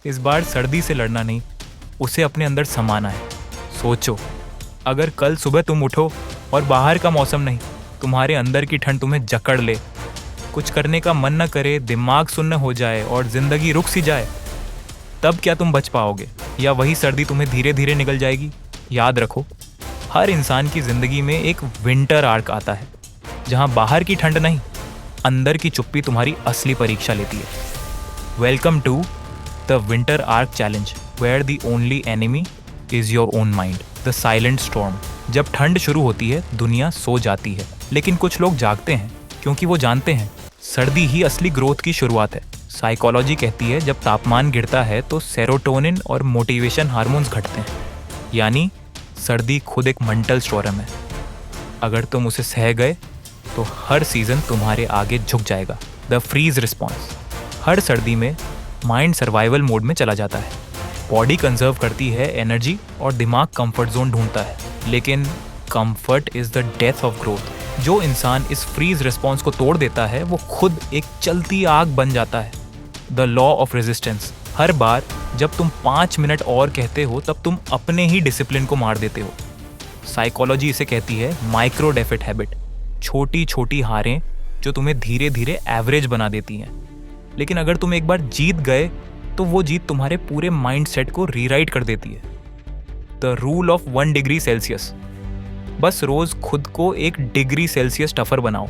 इस बार सर्दी से लड़ना नहीं, उसे अपने अंदर समाना है। सोचो, अगर कल सुबह तुम उठो और बाहर का मौसम नहीं, तुम्हारे अंदर की ठंड तुम्हें जकड़ ले, कुछ करने का मन न करे, दिमाग सुन्न हो जाए और जिंदगी रुक सी जाए, तब क्या तुम बच पाओगे? या वही सर्दी तुम्हें धीरे धीरे निगल जाएगी? याद रखो, हर इंसान की जिंदगी में एक विंटर आर्क आता है, जहां बाहर की ठंड नहीं, अंदर की चुप्पी तुम्हारी असली परीक्षा लेती है। Welcome to the winter arc challenge, where the only enemy is your own mind, the silent storm. जब ठंड शुरू होती है, दुनिया सो जाती है, लेकिन कुछ लोग जागते हैं, क्योंकि वो जानते हैं सर्दी ही असली ग्रोथ की शुरुआत है। साइकोलॉजी कहती है, जब तापमान गिरता है तो सेरोटोनिन और मोटिवेशन हार्मोन्स घटते हैं, यानी सर्दी खुद एक मेंटल स्टॉर्म है। अगर तुम उसे सह गए तो हर सीजन तुम्हारे आगे झुक जाएगा। The freeze response. हर सर्दी में माइंड सर्वाइवल मोड में चला जाता है, बॉडी कंजर्व करती है एनर्जी और दिमाग कंफर्ट जोन ढूंढता है। लेकिन comfort is the death of growth. जो इंसान इस फ्रीज रिस्पॉन्स को तोड़ देता है, वो खुद एक चलती आग बन जाता है। The law of resistance. हर बार जब तुम 5 मिनट और कहते हो, तब तुम अपने ही डिसिप्लिन को मार देते हो। साइकोलॉजी इसे कहती है माइक्रो डेफिट हैबिट, छोटी छोटी हारें जो तुम्हें धीरे धीरे एवरेज बना देती हैं। लेकिन अगर तुम एक बार जीत गए, तो वो जीत तुम्हारे पूरे माइंड सेट को रीराइट कर देती है। The rule of 1 degree Celsius. बस रोज खुद को 1 डिग्री सेल्सियस टफर बनाओ।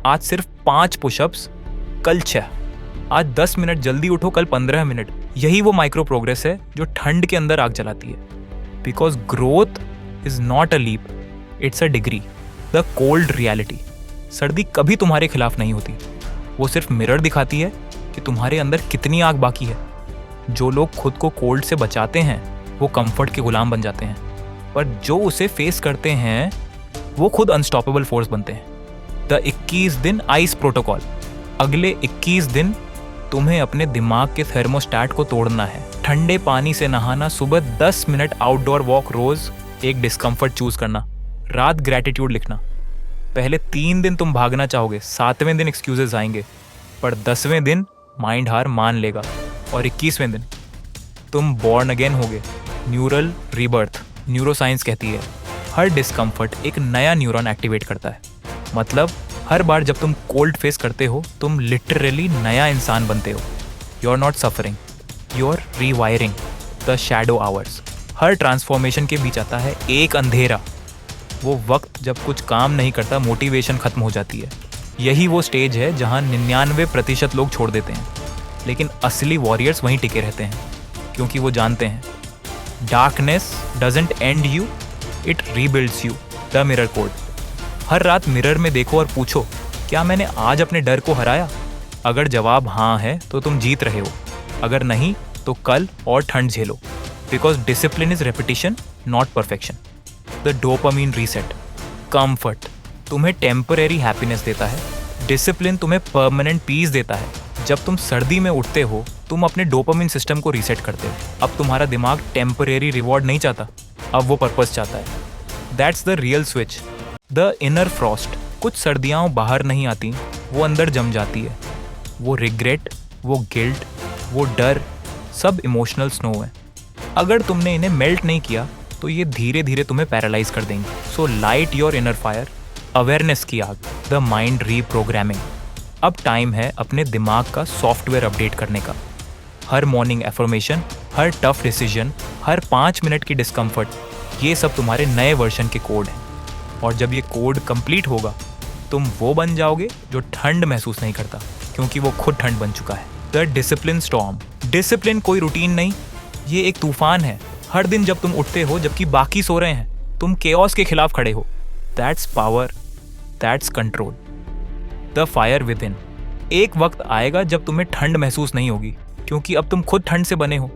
आज सिर्फ 5 पुशअप्स, कल 6। आज 10 मिनट जल्दी उठो, कल 15 मिनट। यही वो माइक्रो प्रोग्रेस है जो ठंड के अंदर आग जलाती है। Because growth is not a leap, it's a degree. The cold reality. सर्दी कभी तुम्हारे खिलाफ नहीं होती, वो सिर्फ मिरर दिखाती है कि तुम्हारे अंदर कितनी आग बाकी है। जो लोग खुद को कोल्ड से बचाते हैं, वो कंफर्ट के गुलाम बन जाते हैं, पर जो उसे फेस करते हैं, वो खुद अनस्टॉपेबल फोर्स बनते हैं। द 21 दिन आइस प्रोटोकॉल। अगले 21 दिन तुम्हें अपने दिमाग के थर्मोस्टैट को तोड़ना है। ठंडे पानी से नहाना, सुबह 10 मिनट आउटडोर वॉक रोज, एक डिस्कम्फर्ट चूज करना, रात ग्रैटिट्यूड लिखना। पहले 3 दिन तुम भागना चाहोगे, 7वें दिन एक्सक्यूजेस आएंगे, पर 10वें दिन माइंड हार मान लेगा, और 21वें दिन तुम बॉर्न अगेन होगे। Neural rebirth. न्यूरोसाइंस कहती है हर डिस्कम्फर्ट एक नया न्यूरॉन एक्टिवेट करता है। मतलब हर बार जब तुम कोल्ड फेस करते हो, तुम लिटरली नया इंसान बनते हो। You are not suffering, you are rewiring the shadow hours. हर ट्रांसफॉर्मेशन के बीच आता है एक अंधेरा, वो वक्त जब कुछ काम नहीं करता, मोटिवेशन खत्म हो जाती है। यही वो स्टेज है जहां 99% लोग छोड़ देते हैं, लेकिन असली वॉरियर्स वहीं टिके रहते हैं, क्योंकि वो जानते हैं darkness doesn't end you, it rebuilds you. The mirror code. हर रात मिरर में देखो और पूछो, क्या मैंने आज अपने डर को हराया? अगर जवाब हाँ है तो तुम जीत रहे हो, अगर नहीं तो कल और ठंड झेलो। Because discipline is repetition, not perfection. The dopamine reset. Comfort तुम्हें टेम्परेरी हैप्पीनेस देता है, डिसिप्लिन तुम्हें परमानेंट पीस देता है। जब तुम सर्दी में उठते हो, तुम अपने डोपामीन सिस्टम को रीसेट करते हो। अब तुम्हारा दिमाग टेम्परेरी रिवॉर्ड नहीं चाहता, अब वो पर्पस चाहता है। That's the real switch. The inner Frost. कुछ सर्दियाँ बाहर नहीं आती, वो अंदर जम जाती है। वो रिग्रेट, वो गिल्ट, वो डर, सब इमोशनल स्नो है। अगर तुमने इन्हें मेल्ट नहीं किया, तो ये धीरे धीरे तुम्हें पैरालाइज कर देंगे। So light your inner fire. Awareness की आग, द माइंड रीप्रोग्रामिंग। अब टाइम है अपने दिमाग का सॉफ्टवेयर अपडेट करने का। हर मॉर्निंग एफर्मेशन, हर टफ डिसीजन, हर 5 मिनट की डिस्कम्फर्ट, ये सब तुम्हारे नए वर्जन के कोड हैं। और जब ये कोड कंप्लीट होगा, तुम वो बन जाओगे जो ठंड महसूस नहीं करता, क्योंकि वो खुद ठंड बन चुका है। The discipline storm. डिसिप्लिन कोई रूटीन नहीं, ये एक तूफान है। हर दिन जब तुम उठते हो जबकि बाकी सो रहे हैं, तुम केओस के खिलाफ खड़े हो। That's power, that's control. The fire with in. एक वक्त आएगा जब तुम्हें ठंड महसूस नहीं होगी, क्योंकि अब तुम खुद ठंड से बने हो।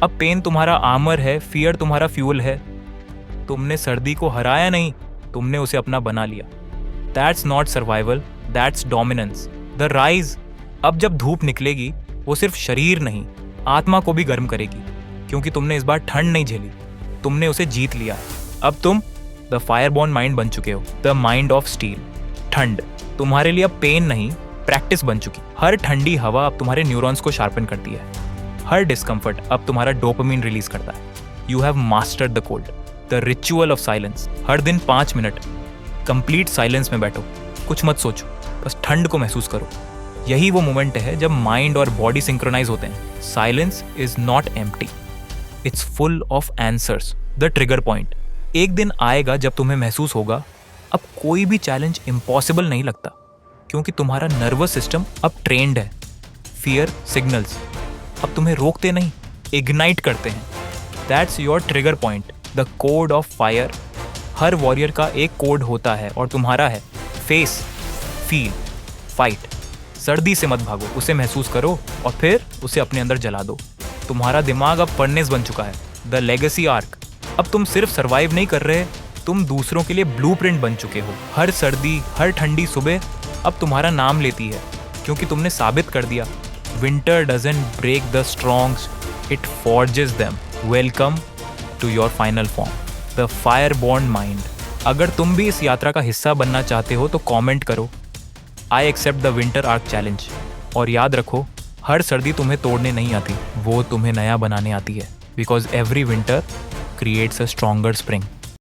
अब पेन तुम्हारा आर्मर है, फियर तुम्हारा फ्यूल है। तुमने सर्दी को हराया नहीं, तुमने उसे अपना बना लिया। That's not survival, that's dominance. The rise. अब जब धूप निकलेगी, वो सिर्फ शरीर नहीं, आत्मा को भी गर्म करेगी, क्योंकि तुमने इस बार ठंड नहीं झेली, तुमने उसे जीत लिया है। अब तुम द फायरबॉर्न माइंड बन चुके हो, द माइंड ऑफ स्टील। ठंड तुम्हारे लिए अब पेन नहीं, प्रैक्टिस बन चुकी। हर ठंडी हवा अब तुम्हारे न्यूरॉन्स को शार्पन करती है। हर डिस्कम्फर्ट अब तुम्हारा डोपामिन रिलीज करता है। You have mastered the cold, the ritual of silence. हर दिन 5 मिनट कंप्लीट साइलेंस में बैठो, कुछ मत सोचो, बस ठंड को महसूस करो। यही वो मोमेंट है जब माइंड और बॉडी सिंक्रोनाइज होते हैं। Silence is not empty, it's full of answers. The trigger point, एक दिन आएगा जब तुम्हें महसूस होगा अब कोई भी चैलेंज इम्पॉसिबल नहीं लगता, क्योंकि तुम्हारा नर्वस सिस्टम अब ट्रेंड है। फियर सिग्नल्स अब तुम्हें रोकते नहीं, इग्नाइट करते हैं। That's your trigger point, the code of fire. Her warrior का एक कोड होता है और तुम्हारा है फेस, फील, फाइट। सर्दी से मत भागो, उसे महसूस करो और फिर उसे अपने अंदर जला दो। तुम्हारा दिमाग अब फर्नेस बन चुका है, द लेगेसी आर्क। अब तुम सिर्फ सर्वाइव नहीं कर रहे, तुम दूसरों के लिए ब्लूप्रिंट बन चुके हो। हर सर्दी, हर ठंडी सुबह अब तुम्हारा नाम लेती है, क्योंकि तुमने साबित कर दिया winter doesn't break the strongs, it forges them. Welcome to your final form, the fire born mind. अगर तुम भी इस यात्रा का हिस्सा बनना चाहते हो तो कमेंट करो, I accept the winter arc challenge. और याद रखो, हर सर्दी तुम्हें तोड़ने नहीं आती, वो तुम्हें नया बनाने आती है। Because every winter creates a stronger spring.